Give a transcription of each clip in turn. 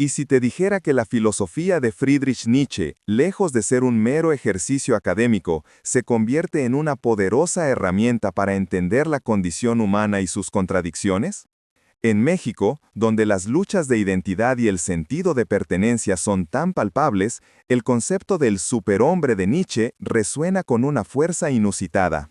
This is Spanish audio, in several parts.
Y si te dijera que la filosofía de Friedrich Nietzsche, lejos de ser un mero ejercicio académico, se convierte en una poderosa herramienta para entender la condición humana y sus contradicciones? En México, donde las luchas de identidad y el sentido de pertenencia son tan palpables, el concepto del superhombre de Nietzsche resuena con una fuerza inusitada.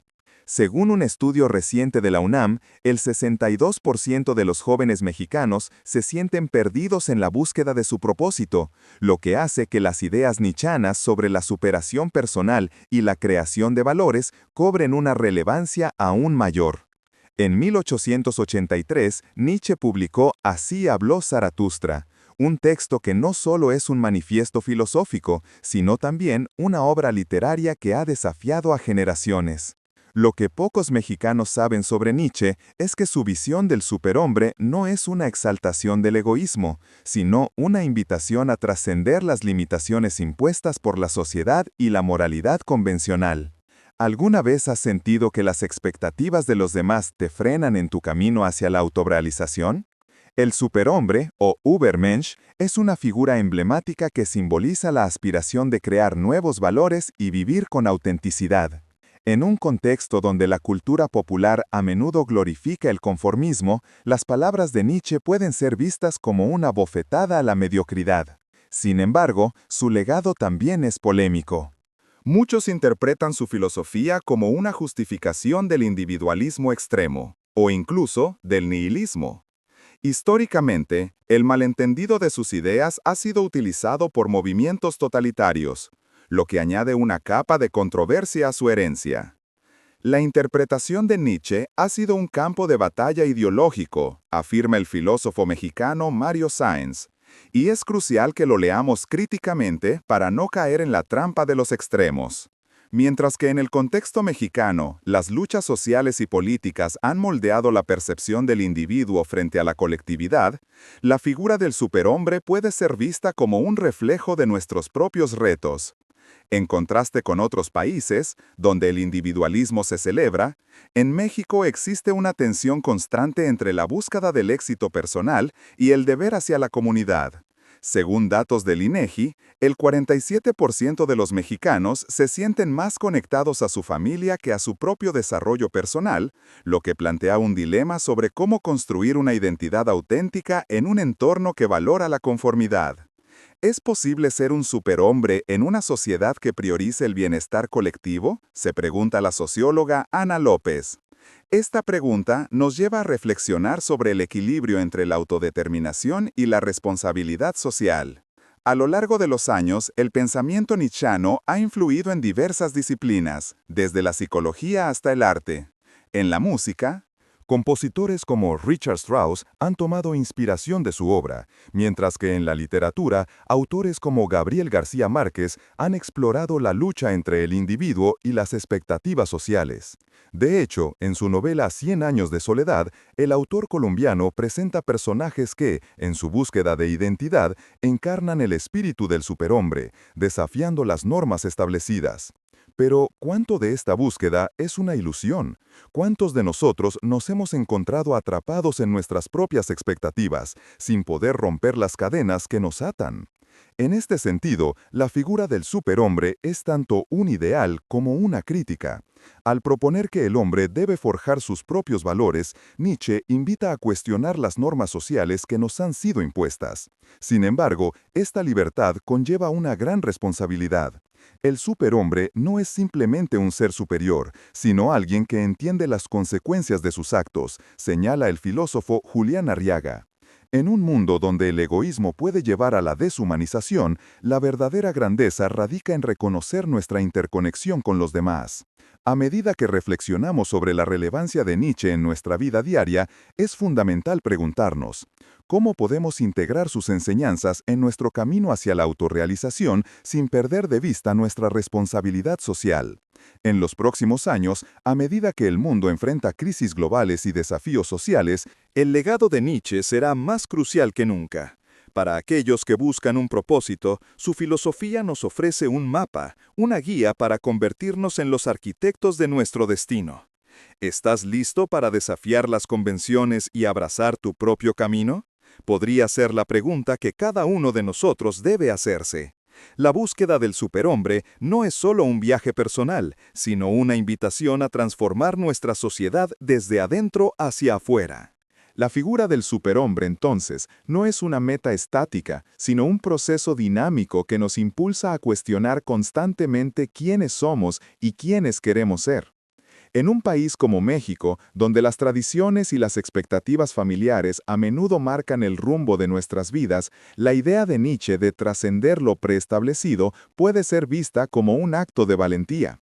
Según un estudio reciente de la UNAM, el 62% de los jóvenes mexicanos se sienten perdidos en la búsqueda de su propósito, lo que hace que las ideas nietzschianas sobre la superación personal y la creación de valores cobren una relevancia aún mayor. En 1883, Nietzsche publicó Así habló Zaratustra, un texto que no solo es un manifiesto filosófico, sino también una obra literaria que ha desafiado a generaciones. Lo que pocos mexicanos saben sobre Nietzsche es que su visión del superhombre no es una exaltación del egoísmo, sino una invitación a trascender las limitaciones impuestas por la sociedad y la moralidad convencional. ¿Alguna vez has sentido que las expectativas de los demás te frenan en tu camino hacia la autorrealización? El superhombre, o Übermensch, es una figura emblemática que simboliza la aspiración de crear nuevos valores y vivir con autenticidad. En un contexto donde la cultura popular a menudo glorifica el conformismo, las palabras de Nietzsche pueden ser vistas como una bofetada a la mediocridad. Sin embargo, su legado también es polémico. Muchos interpretan su filosofía como una justificación del individualismo extremo, o incluso del nihilismo. Históricamente, el malentendido de sus ideas ha sido utilizado por movimientos totalitarios, lo que añade una capa de controversia a su herencia. La interpretación de Nietzsche ha sido un campo de batalla ideológico, afirma el filósofo mexicano Mario Sáenz, y es crucial que lo leamos críticamente para no caer en la trampa de los extremos. Mientras que en el contexto mexicano, las luchas sociales y políticas han moldeado la percepción del individuo frente a la colectividad, la figura del superhombre puede ser vista como un reflejo de nuestros propios retos. En contraste con otros países, donde el individualismo se celebra, en México existe una tensión constante entre la búsqueda del éxito personal y el deber hacia la comunidad. Según datos del INEGI, el 47% de los mexicanos se sienten más conectados a su familia que a su propio desarrollo personal, lo que plantea un dilema sobre cómo construir una identidad auténtica en un entorno que valora la conformidad. ¿Es posible ser un superhombre en una sociedad que priorice el bienestar colectivo? Se pregunta la socióloga Ana López. Esta pregunta nos lleva a reflexionar sobre el equilibrio entre la autodeterminación y la responsabilidad social. A lo largo de los años, el pensamiento nietzscheano ha influido en diversas disciplinas, desde la psicología hasta el arte. En la música, compositores como Richard Strauss han tomado inspiración de su obra, mientras que en la literatura, autores como Gabriel García Márquez han explorado la lucha entre el individuo y las expectativas sociales. De hecho, en su novela Cien años de soledad, el autor colombiano presenta personajes que, en su búsqueda de identidad, encarnan el espíritu del superhombre, desafiando las normas establecidas. Pero, ¿cuánto de esta búsqueda es una ilusión? ¿Cuántos de nosotros nos hemos encontrado atrapados en nuestras propias expectativas, sin poder romper las cadenas que nos atan? En este sentido, la figura del superhombre es tanto un ideal como una crítica. Al proponer que el hombre debe forjar sus propios valores, Nietzsche invita a cuestionar las normas sociales que nos han sido impuestas. Sin embargo, esta libertad conlleva una gran responsabilidad. El superhombre no es simplemente un ser superior, sino alguien que entiende las consecuencias de sus actos, señala el filósofo Julián Arriaga. En un mundo donde el egoísmo puede llevar a la deshumanización, la verdadera grandeza radica en reconocer nuestra interconexión con los demás. A medida que reflexionamos sobre la relevancia de Nietzsche en nuestra vida diaria, es fundamental preguntarnos, ¿cómo podemos integrar sus enseñanzas en nuestro camino hacia la autorrealización sin perder de vista nuestra responsabilidad social? En los próximos años, a medida que el mundo enfrenta crisis globales y desafíos sociales, el legado de Nietzsche será más crucial que nunca. Para aquellos que buscan un propósito, su filosofía nos ofrece un mapa, una guía para convertirnos en los arquitectos de nuestro destino. ¿Estás listo para desafiar las convenciones y abrazar tu propio camino? podría ser la pregunta que cada uno de nosotros debe hacerse. La búsqueda del superhombre no es solo un viaje personal, sino una invitación a transformar nuestra sociedad desde adentro hacia afuera. La figura del superhombre, entonces, no es una meta estática, sino un proceso dinámico que nos impulsa a cuestionar constantemente quiénes somos y quiénes queremos ser. En un país como México, donde las tradiciones y las expectativas familiares a menudo marcan el rumbo de nuestras vidas, la idea de Nietzsche de trascender lo preestablecido puede ser vista como un acto de valentía.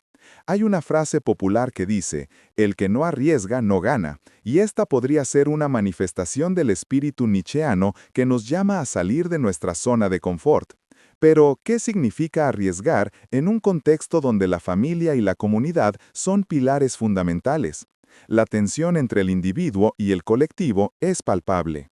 Hay una frase popular que dice, el que no arriesga no gana, y esta podría ser una manifestación del espíritu nietzscheano que nos llama a salir de nuestra zona de confort. Pero, ¿qué significa arriesgar en un contexto donde la familia y la comunidad son pilares fundamentales? La tensión entre el individuo y el colectivo es palpable.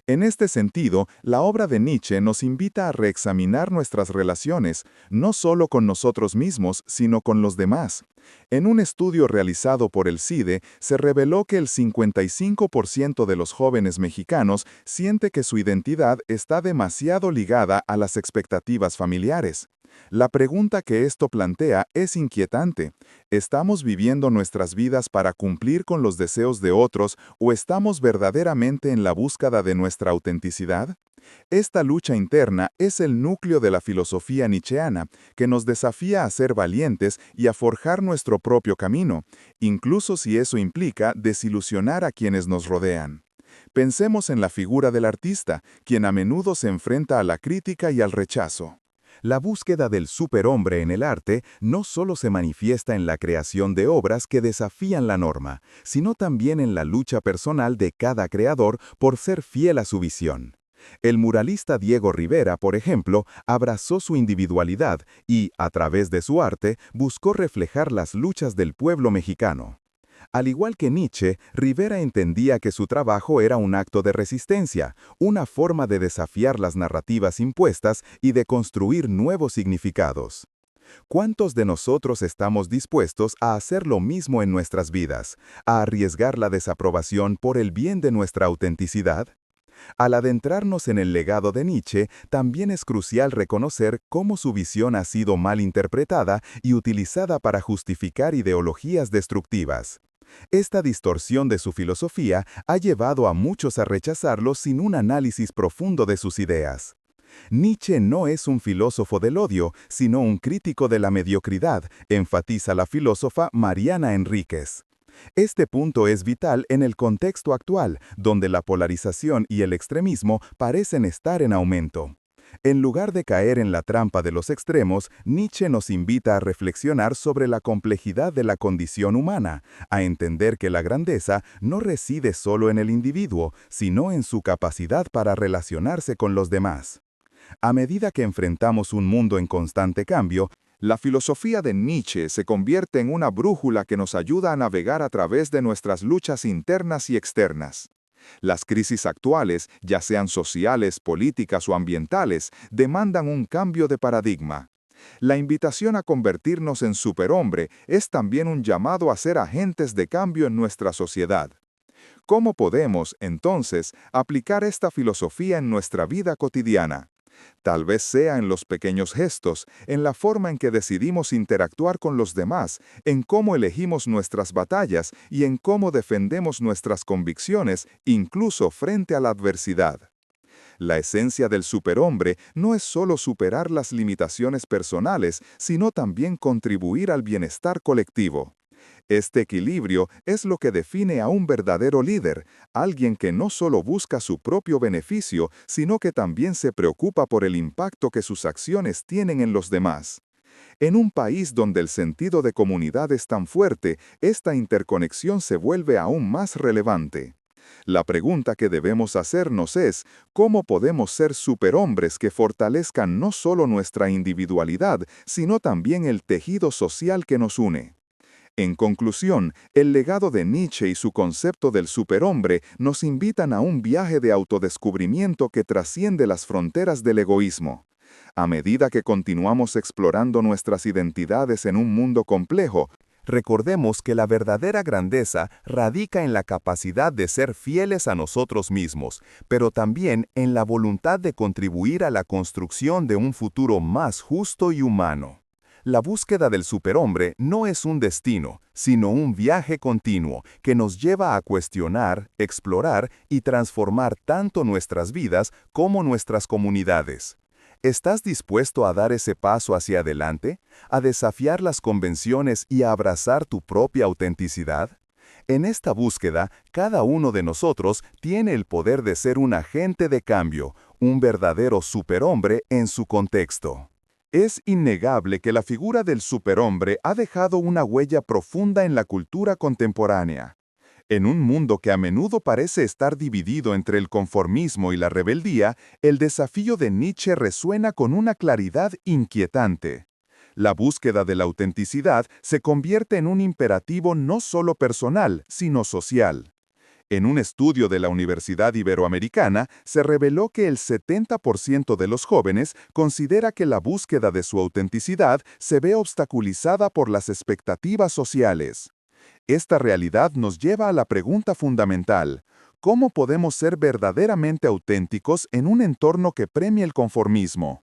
En este sentido, la obra de Nietzsche nos invita a reexaminar nuestras relaciones, no solo con nosotros mismos, sino con los demás. En un estudio realizado por el CIDE, se reveló que el 55% de los jóvenes mexicanos siente que su identidad está demasiado ligada a las expectativas familiares. La pregunta que esto plantea es inquietante. ¿Estamos viviendo nuestras vidas para cumplir con los deseos de otros o estamos verdaderamente en la búsqueda de nuestra autenticidad? Esta lucha interna es el núcleo de la filosofía nietzscheana, que nos desafía a ser valientes y a forjar nuestro propio camino, incluso si eso implica desilusionar a quienes nos rodean. Pensemos en la figura del artista, quien a menudo se enfrenta a la crítica y al rechazo. La búsqueda del superhombre en el arte no solo se manifiesta en la creación de obras que desafían la norma, sino también en la lucha personal de cada creador por ser fiel a su visión. El muralista Diego Rivera, por ejemplo, abrazó su individualidad y, a través de su arte, buscó reflejar las luchas del pueblo mexicano. Al igual que Nietzsche, Rivera entendía que su trabajo era un acto de resistencia, una forma de desafiar las narrativas impuestas y de construir nuevos significados. ¿Cuántos de nosotros estamos dispuestos a hacer lo mismo en nuestras vidas, a arriesgar la desaprobación por el bien de nuestra autenticidad? Al adentrarnos en el legado de Nietzsche, también es crucial reconocer cómo su visión ha sido mal interpretada y utilizada para justificar ideologías destructivas. Esta distorsión de su filosofía ha llevado a muchos a rechazarlo sin un análisis profundo de sus ideas. Nietzsche no es un filósofo del odio, sino un crítico de la mediocridad, enfatiza la filósofa Mariana Enríquez. Este punto es vital en el contexto actual, donde la polarización y el extremismo parecen estar en aumento. En lugar de caer en la trampa de los extremos, Nietzsche nos invita a reflexionar sobre la complejidad de la condición humana, a entender que la grandeza no reside solo en el individuo, sino en su capacidad para relacionarse con los demás. A medida que enfrentamos un mundo en constante cambio, la filosofía de Nietzsche se convierte en una brújula que nos ayuda a navegar a través de nuestras luchas internas y externas. Las crisis actuales, ya sean sociales, políticas o ambientales, demandan un cambio de paradigma. La invitación a convertirnos en superhombre es también un llamado a ser agentes de cambio en nuestra sociedad. ¿Cómo podemos, entonces, aplicar esta filosofía en nuestra vida cotidiana? Tal vez sea en los pequeños gestos, en la forma en que decidimos interactuar con los demás, en cómo elegimos nuestras batallas y en cómo defendemos nuestras convicciones, incluso frente a la adversidad. La esencia del superhombre no es solo superar las limitaciones personales, sino también contribuir al bienestar colectivo. Este equilibrio es lo que define a un verdadero líder, alguien que no solo busca su propio beneficio, sino que también se preocupa por el impacto que sus acciones tienen en los demás. En un país donde el sentido de comunidad es tan fuerte, esta interconexión se vuelve aún más relevante. La pregunta que debemos hacernos es, ¿cómo podemos ser superhombres que fortalezcan no solo nuestra individualidad, sino también el tejido social que nos une? En conclusión, el legado de Nietzsche y su concepto del superhombre nos invitan a un viaje de autodescubrimiento que trasciende las fronteras del egoísmo. A medida que continuamos explorando nuestras identidades en un mundo complejo, Recordemos que la verdadera grandeza radica en la capacidad de ser fieles a nosotros mismos, pero también en la voluntad de contribuir a la construcción de un futuro más justo y humano. La búsqueda del superhombre no es un destino, sino un viaje continuo que nos lleva a cuestionar, explorar y transformar tanto nuestras vidas como nuestras comunidades. ¿Estás dispuesto a dar ese paso hacia adelante? ¿A desafiar las convenciones y a abrazar tu propia autenticidad? En esta búsqueda, cada uno de nosotros tiene el poder de ser un agente de cambio, un verdadero superhombre en su contexto. Es innegable que la figura del superhombre ha dejado una huella profunda en la cultura contemporánea. En un mundo que a menudo parece estar dividido entre el conformismo y la rebeldía, el desafío de Nietzsche resuena con una claridad inquietante. La búsqueda de la autenticidad se convierte en un imperativo no solo personal, sino social. En un estudio de la Universidad Iberoamericana, se reveló que el 70% de los jóvenes considera que la búsqueda de su autenticidad se ve obstaculizada por las expectativas sociales. Esta realidad nos lleva a la pregunta fundamental: ¿cómo podemos ser verdaderamente auténticos en un entorno que premia el conformismo?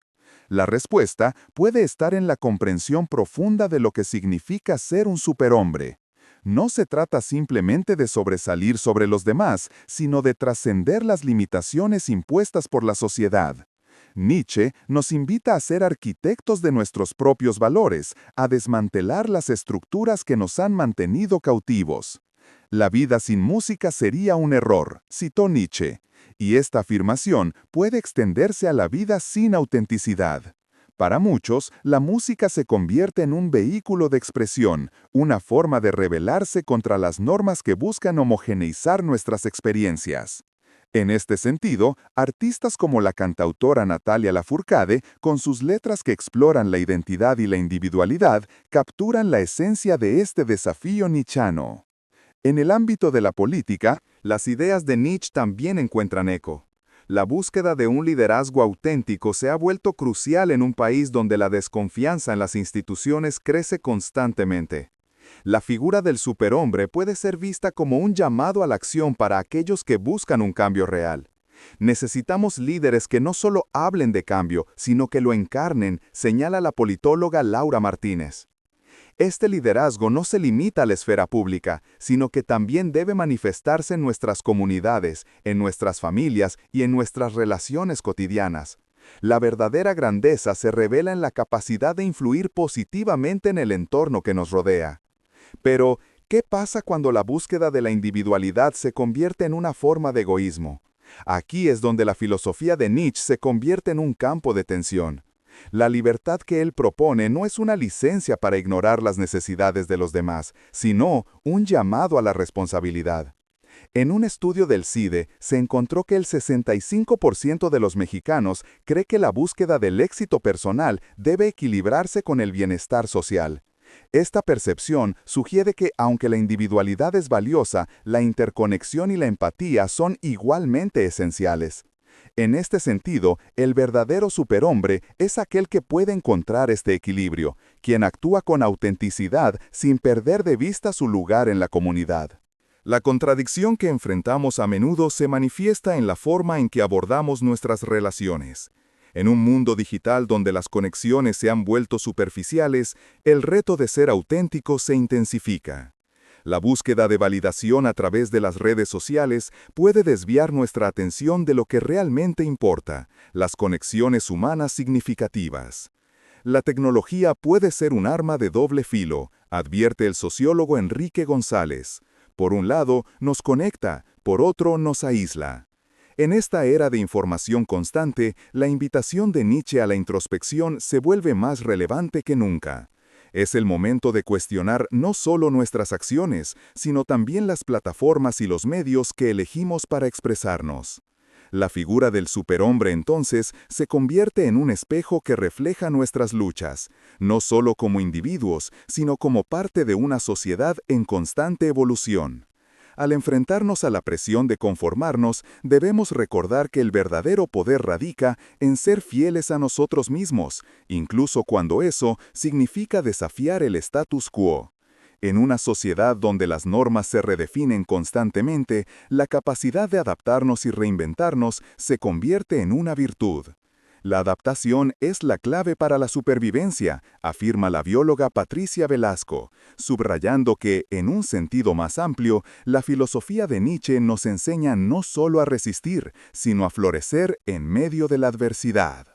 La respuesta puede estar en la comprensión profunda de lo que significa ser un superhombre. No se trata simplemente de sobresalir sobre los demás, sino de trascender las limitaciones impuestas por la sociedad. Nietzsche nos invita a ser arquitectos de nuestros propios valores, a desmantelar las estructuras que nos han mantenido cautivos. La vida sin música sería un error, citó Nietzsche, y esta afirmación puede extenderse a la vida sin autenticidad. Para muchos, la música se convierte en un vehículo de expresión, una forma de rebelarse contra las normas que buscan homogeneizar nuestras experiencias. En este sentido, artistas como la cantautora Natalia Lafourcade, con sus letras que exploran la identidad y la individualidad, capturan la esencia de este desafío nietzscheano. En el ámbito de la política, las ideas de Nietzsche también encuentran eco. La búsqueda de un liderazgo auténtico se ha vuelto crucial en un país donde la desconfianza en las instituciones crece constantemente. La figura del superhombre puede ser vista como un llamado a la acción para aquellos que buscan un cambio real. Necesitamos líderes que no solo hablen de cambio, sino que lo encarnen, señala la politóloga Laura Martínez. Este liderazgo no se limita a la esfera pública, sino que también debe manifestarse en nuestras comunidades, en nuestras familias y en nuestras relaciones cotidianas. La verdadera grandeza se revela en la capacidad de influir positivamente en el entorno que nos rodea. Pero, ¿qué pasa cuando la búsqueda de la individualidad se convierte en una forma de egoísmo? Aquí es donde la filosofía de Nietzsche se convierte en un campo de tensión. La libertad que él propone no es una licencia para ignorar las necesidades de los demás, sino un llamado a la responsabilidad. En un estudio del CIDE se encontró que el 65% de los mexicanos cree que la búsqueda del éxito personal debe equilibrarse con el bienestar social. Esta percepción sugiere que, aunque la individualidad es valiosa, la interconexión y la empatía son igualmente esenciales. En este sentido, el verdadero superhombre es aquel que puede encontrar este equilibrio, quien actúa con autenticidad sin perder de vista su lugar en la comunidad. La contradicción que enfrentamos a menudo se manifiesta en la forma en que abordamos nuestras relaciones. En un mundo digital donde las conexiones se han vuelto superficiales, el reto de ser auténtico se intensifica. La búsqueda de validación a través de las redes sociales puede desviar nuestra atención de lo que realmente importa, las conexiones humanas significativas. La tecnología puede ser un arma de doble filo, advierte el sociólogo Enrique González. Por un lado, nos conecta, por otro, nos aísla. En esta era de información constante, la invitación de Nietzsche a la introspección se vuelve más relevante que nunca. Es el momento de cuestionar no solo nuestras acciones, sino también las plataformas y los medios que elegimos para expresarnos. La figura del superhombre entonces se convierte en un espejo que refleja nuestras luchas, no solo como individuos, sino como parte de una sociedad en constante evolución. Al enfrentarnos a la presión de conformarnos, debemos recordar que el verdadero poder radica en ser fieles a nosotros mismos, incluso cuando eso significa desafiar el status quo. En una sociedad donde las normas se redefinen constantemente, la capacidad de adaptarnos y reinventarnos se convierte en una virtud. La adaptación es la clave para la supervivencia, afirma la bióloga Patricia Velasco, subrayando que, en un sentido más amplio, la filosofía de Nietzsche nos enseña no solo a resistir, sino a florecer en medio de la adversidad.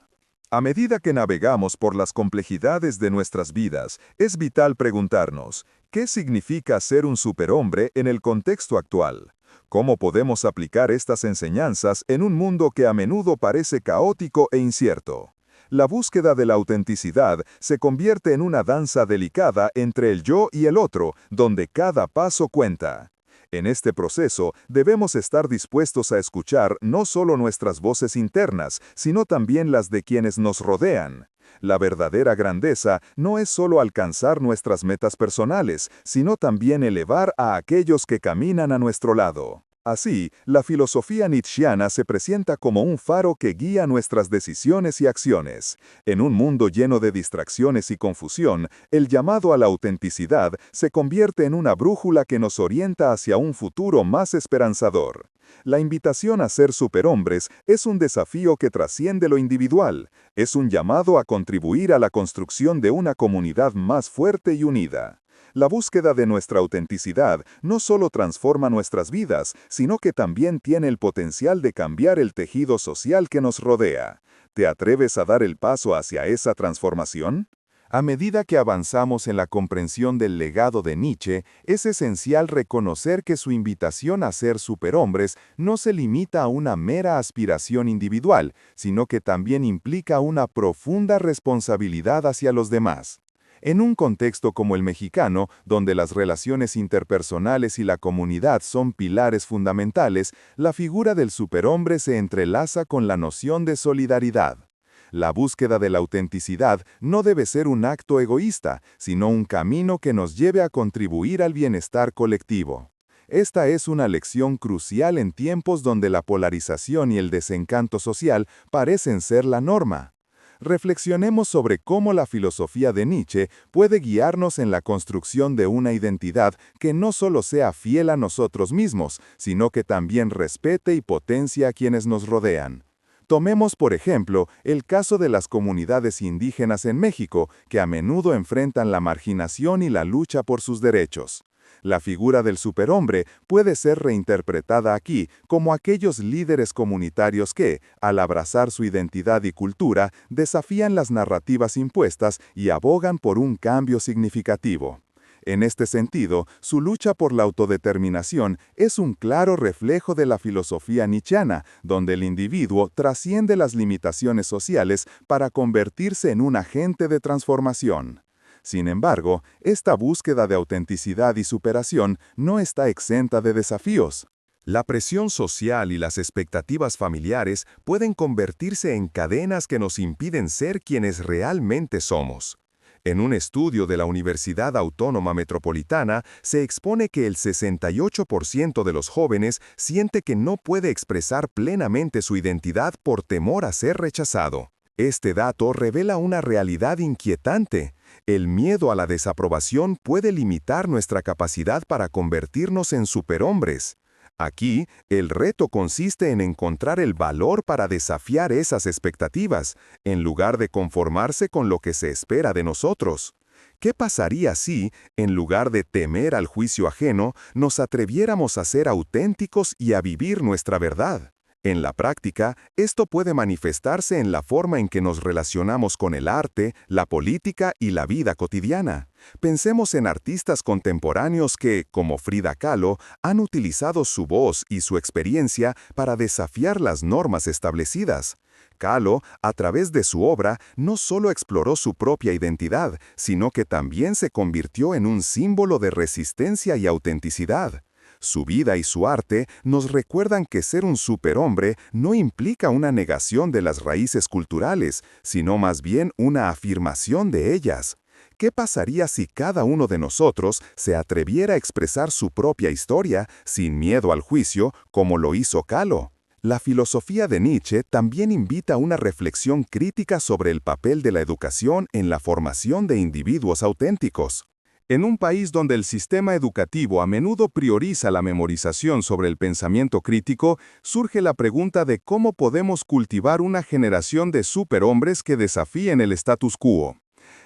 A medida que navegamos por las complejidades de nuestras vidas, es vital preguntarnos, ¿qué significa ser un superhombre en el contexto actual? ¿Cómo podemos aplicar estas enseñanzas en un mundo que a menudo parece caótico e incierto? La búsqueda de la autenticidad se convierte en una danza delicada entre el yo y el otro, donde cada paso cuenta. En este proceso, debemos estar dispuestos a escuchar no solo nuestras voces internas, sino también las de quienes nos rodean. La verdadera grandeza no es solo alcanzar nuestras metas personales, sino también elevar a aquellos que caminan a nuestro lado. Así, la filosofía nietzschiana se presenta como un faro que guía nuestras decisiones y acciones. En un mundo lleno de distracciones y confusión, el llamado a la autenticidad se convierte en una brújula que nos orienta hacia un futuro más esperanzador. La invitación a ser superhombres es un desafío que trasciende lo individual. Es un llamado a contribuir a la construcción de una comunidad más fuerte y unida. La búsqueda de nuestra autenticidad no solo transforma nuestras vidas, sino que también tiene el potencial de cambiar el tejido social que nos rodea. ¿Te atreves a dar el paso hacia esa transformación? A medida que avanzamos en la comprensión del legado de Nietzsche, es esencial reconocer que su invitación a ser superhombres no se limita a una mera aspiración individual, sino que también implica una profunda responsabilidad hacia los demás. En un contexto como el mexicano, donde las relaciones interpersonales y la comunidad son pilares fundamentales, la figura del superhombre se entrelaza con la noción de solidaridad. La búsqueda de la autenticidad no debe ser un acto egoísta, sino un camino que nos lleve a contribuir al bienestar colectivo. Esta es una lección crucial en tiempos donde la polarización y el desencanto social parecen ser la norma. Reflexionemos sobre cómo la filosofía de Nietzsche puede guiarnos en la construcción de una identidad que no solo sea fiel a nosotros mismos, sino que también respete y potencie a quienes nos rodean. Tomemos, por ejemplo, el caso de las comunidades indígenas en México, que a menudo enfrentan la marginación y la lucha por sus derechos. La figura del superhombre puede ser reinterpretada aquí como aquellos líderes comunitarios que, al abrazar su identidad y cultura, desafían las narrativas impuestas y abogan por un cambio significativo. En este sentido, su lucha por la autodeterminación es un claro reflejo de la filosofía nietzscheana, donde el individuo trasciende las limitaciones sociales para convertirse en un agente de transformación. Sin embargo, esta búsqueda de autenticidad y superación no está exenta de desafíos. La presión social y las expectativas familiares pueden convertirse en cadenas que nos impiden ser quienes realmente somos. En un estudio de la Universidad Autónoma Metropolitana, se expone que el 68% de los jóvenes siente que no puede expresar plenamente su identidad por temor a ser rechazado. Este dato revela una realidad inquietante. El miedo a la desaprobación puede limitar nuestra capacidad para convertirnos en superhombres. Aquí, el reto consiste en encontrar el valor para desafiar esas expectativas, en lugar de conformarse con lo que se espera de nosotros. ¿Qué pasaría si, en lugar de temer al juicio ajeno, nos atreviéramos a ser auténticos y a vivir nuestra verdad? En la práctica, esto puede manifestarse en la forma en que nos relacionamos con el arte, la política y la vida cotidiana. Pensemos en artistas contemporáneos que, como Frida Kahlo, han utilizado su voz y su experiencia para desafiar las normas establecidas. Kahlo, a través de su obra, no solo exploró su propia identidad, sino que también se convirtió en un símbolo de resistencia y autenticidad. Su vida y su arte nos recuerdan que ser un superhombre no implica una negación de las raíces culturales, sino más bien una afirmación de ellas. ¿Qué pasaría si cada uno de nosotros se atreviera a expresar su propia historia sin miedo al juicio, como lo hizo Kahlo? La filosofía de Nietzsche también invita a una reflexión crítica sobre el papel de la educación en la formación de individuos auténticos. En un país donde el sistema educativo a menudo prioriza la memorización sobre el pensamiento crítico, surge la pregunta de cómo podemos cultivar una generación de superhombres que desafíen el status quo.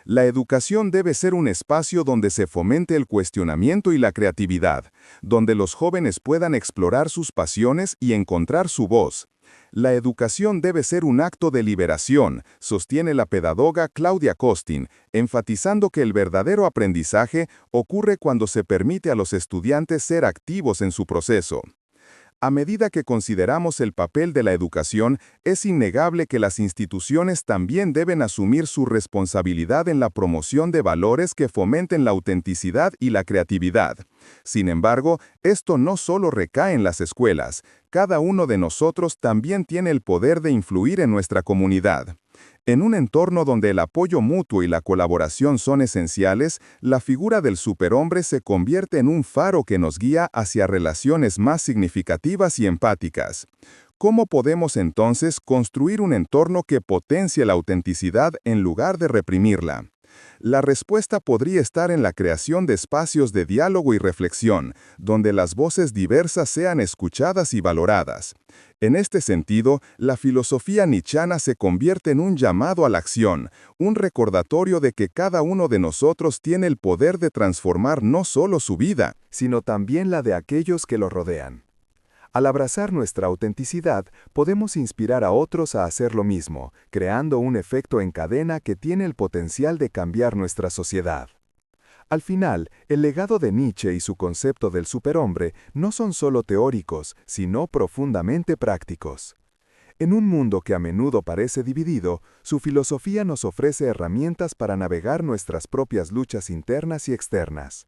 La educación debe ser un espacio donde se fomente el cuestionamiento y la creatividad, donde los jóvenes puedan explorar sus pasiones y encontrar su voz. La educación debe ser un acto de liberación, sostiene la pedagoga Claudia Costin, enfatizando que el verdadero aprendizaje ocurre cuando se permite a los estudiantes ser activos en su proceso. A medida que consideramos el papel de la educación, es innegable que las instituciones también deben asumir su responsabilidad en la promoción de valores que fomenten la autenticidad y la creatividad. Sin embargo, esto no solo recae en las escuelas. Cada uno de nosotros también tiene el poder de influir en nuestra comunidad. En un entorno donde el apoyo mutuo y la colaboración son esenciales, la figura del superhombre se convierte en un faro que nos guía hacia relaciones más significativas y empáticas. ¿Cómo podemos entonces construir un entorno que potencie la autenticidad en lugar de reprimirla? La respuesta podría estar en la creación de espacios de diálogo y reflexión, donde las voces diversas sean escuchadas y valoradas. En este sentido, la filosofía nietzscheana se convierte en un llamado a la acción, un recordatorio de que cada uno de nosotros tiene el poder de transformar no solo su vida, sino también la de aquellos que lo rodean. Al abrazar nuestra autenticidad, podemos inspirar a otros a hacer lo mismo, creando un efecto en cadena que tiene el potencial de cambiar nuestra sociedad. Al final, el legado de Nietzsche y su concepto del superhombre no son solo teóricos, sino profundamente prácticos. En un mundo que a menudo parece dividido, su filosofía nos ofrece herramientas para navegar nuestras propias luchas internas y externas.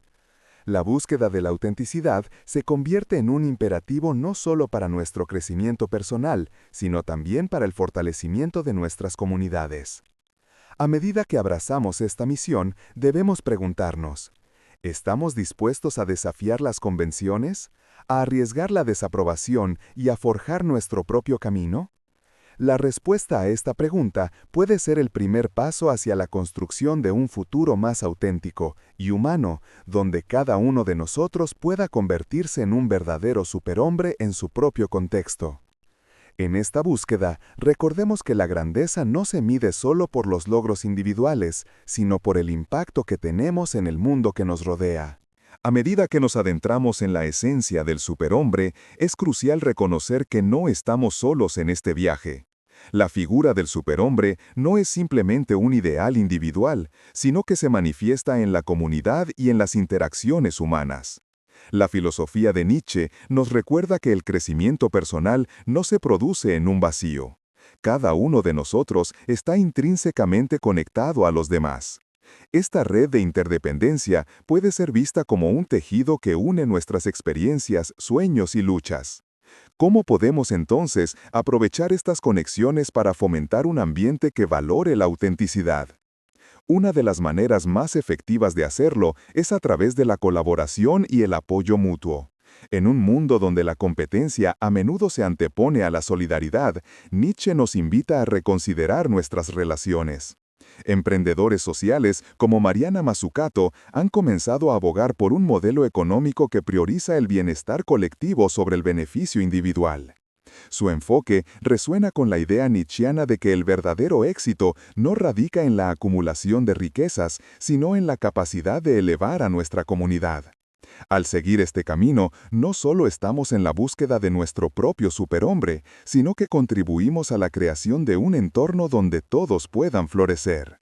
La búsqueda de la autenticidad se convierte en un imperativo no solo para nuestro crecimiento personal, sino también para el fortalecimiento de nuestras comunidades. A medida que abrazamos esta misión, debemos preguntarnos, ¿estamos dispuestos a desafiar las convenciones, a arriesgar la desaprobación y a forjar nuestro propio camino? La respuesta a esta pregunta puede ser el primer paso hacia la construcción de un futuro más auténtico y humano, donde cada uno de nosotros pueda convertirse en un verdadero superhombre en su propio contexto. En esta búsqueda, recordemos que la grandeza no se mide solo por los logros individuales, sino por el impacto que tenemos en el mundo que nos rodea. A medida que nos adentramos en la esencia del superhombre, es crucial reconocer que no estamos solos en este viaje. La figura del superhombre no es simplemente un ideal individual, sino que se manifiesta en la comunidad y en las interacciones humanas. La filosofía de Nietzsche nos recuerda que el crecimiento personal no se produce en un vacío. Cada uno de nosotros está intrínsecamente conectado a los demás. Esta red de interdependencia puede ser vista como un tejido que une nuestras experiencias, sueños y luchas. ¿Cómo podemos entonces aprovechar estas conexiones para fomentar un ambiente que valore la autenticidad? Una de las maneras más efectivas de hacerlo es a través de la colaboración y el apoyo mutuo. En un mundo donde la competencia a menudo se antepone a la solidaridad, Nietzsche nos invita a reconsiderar nuestras relaciones. Emprendedores sociales como Mariana Mazzucato han comenzado a abogar por un modelo económico que prioriza el bienestar colectivo sobre el beneficio individual. Su enfoque resuena con la idea nietzscheana de que el verdadero éxito no radica en la acumulación de riquezas, sino en la capacidad de elevar a nuestra comunidad. Al seguir este camino, no solo estamos en la búsqueda de nuestro propio superhombre, sino que contribuimos a la creación de un entorno donde todos puedan florecer.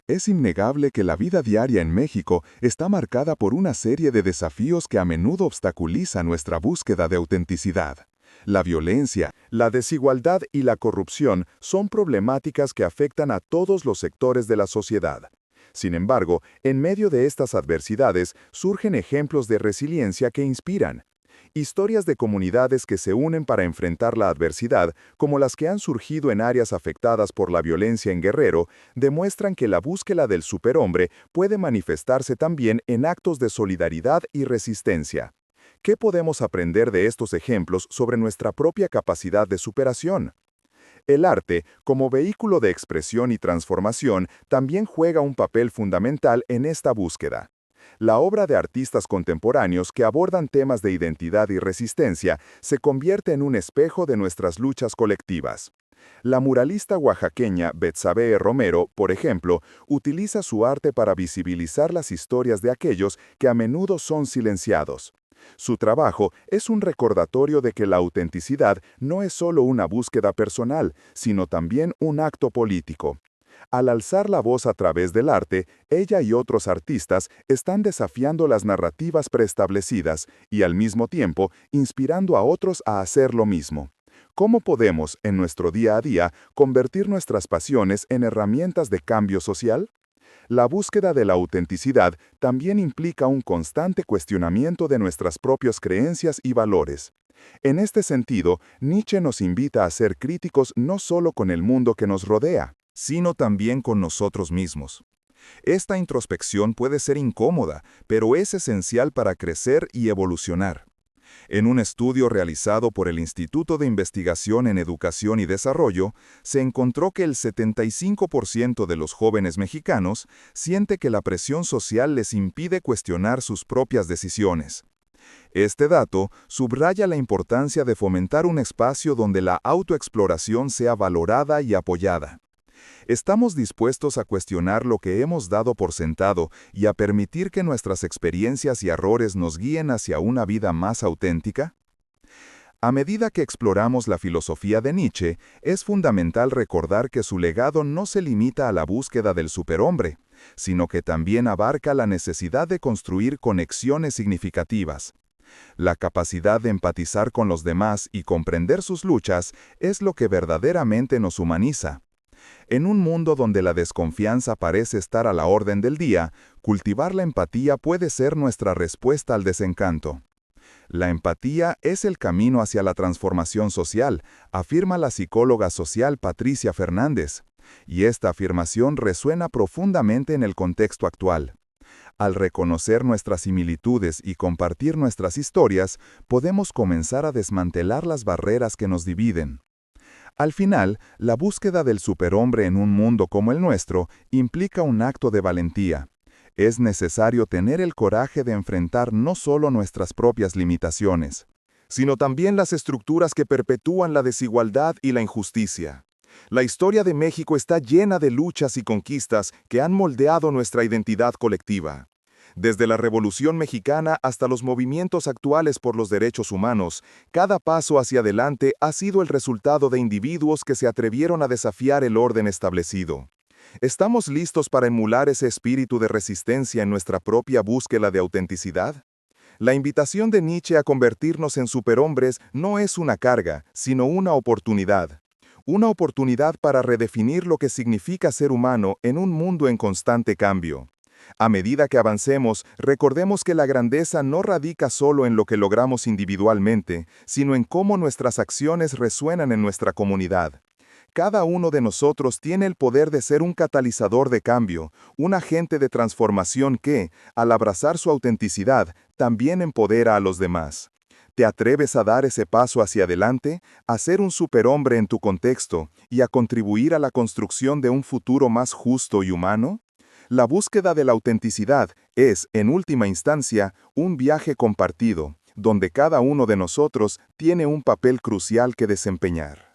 Es innegable que la vida diaria en México está marcada por una serie de desafíos que a menudo obstaculizan nuestra búsqueda de autenticidad. La violencia, la desigualdad y la corrupción son problemáticas que afectan a todos los sectores de la sociedad. Sin embargo, en medio de estas adversidades surgen ejemplos de resiliencia que inspiran. Historias de comunidades que se unen para enfrentar la adversidad, como las que han surgido en áreas afectadas por la violencia en Guerrero, demuestran que la búsqueda del superhombre puede manifestarse también en actos de solidaridad y resistencia. ¿Qué podemos aprender de estos ejemplos sobre nuestra propia capacidad de superación? El arte, como vehículo de expresión y transformación, también juega un papel fundamental en esta búsqueda. La obra de artistas contemporáneos que abordan temas de identidad y resistencia se convierte en un espejo de nuestras luchas colectivas. La muralista oaxaqueña Betsabe Romero, por ejemplo, utiliza su arte para visibilizar las historias de aquellos que a menudo son silenciados. Su trabajo es un recordatorio de que la autenticidad no es solo una búsqueda personal, sino también un acto político. Al alzar la voz a través del arte, ella y otros artistas están desafiando las narrativas preestablecidas y al mismo tiempo inspirando a otros a hacer lo mismo. ¿Cómo podemos, en nuestro día a día, convertir nuestras pasiones en herramientas de cambio social? La búsqueda de la autenticidad también implica un constante cuestionamiento de nuestras propias creencias y valores. En este sentido, Nietzsche nos invita a ser críticos no solo con el mundo que nos rodea, sino también con nosotros mismos. Esta introspección puede ser incómoda, pero es esencial para crecer y evolucionar. En un estudio realizado por el Instituto de Investigación en Educación y Desarrollo, se encontró que el 75% de los jóvenes mexicanos siente que la presión social les impide cuestionar sus propias decisiones. Este dato subraya la importancia de fomentar un espacio donde la autoexploración sea valorada y apoyada. ¿Estamos dispuestos a cuestionar lo que hemos dado por sentado y a permitir que nuestras experiencias y errores nos guíen hacia una vida más auténtica? A medida que exploramos la filosofía de Nietzsche, es fundamental recordar que su legado no se limita a la búsqueda del superhombre, sino que también abarca la necesidad de construir conexiones significativas. La capacidad de empatizar con los demás y comprender sus luchas es lo que verdaderamente nos humaniza. En un mundo donde la desconfianza parece estar a la orden del día, cultivar la empatía puede ser nuestra respuesta al desencanto. La empatía es el camino hacia la transformación social, afirma la psicóloga social Patricia Fernández, y esta afirmación resuena profundamente en el contexto actual. Al reconocer nuestras similitudes y compartir nuestras historias, podemos comenzar a desmantelar las barreras que nos dividen. Al final, la búsqueda del superhombre en un mundo como el nuestro implica un acto de valentía. Es necesario tener el coraje de enfrentar no solo nuestras propias limitaciones, sino también las estructuras que perpetúan la desigualdad y la injusticia. La historia de México está llena de luchas y conquistas que han moldeado nuestra identidad colectiva. Desde la Revolución Mexicana hasta los movimientos actuales por los derechos humanos, cada paso hacia adelante ha sido el resultado de individuos que se atrevieron a desafiar el orden establecido. ¿Estamos listos para emular ese espíritu de resistencia en nuestra propia búsqueda de autenticidad? La invitación de Nietzsche a convertirnos en superhombres no es una carga, sino una oportunidad. Una oportunidad para redefinir lo que significa ser humano en un mundo en constante cambio. A medida que avancemos, recordemos que la grandeza no radica solo en lo que logramos individualmente, sino en cómo nuestras acciones resuenan en nuestra comunidad. Cada uno de nosotros tiene el poder de ser un catalizador de cambio, un agente de transformación que, al abrazar su autenticidad, también empodera a los demás. ¿Te atreves a dar ese paso hacia adelante, a ser un superhombre en tu contexto y a contribuir a la construcción de un futuro más justo y humano? La búsqueda de la autenticidad es, en última instancia, un viaje compartido, donde cada uno de nosotros tiene un papel crucial que desempeñar.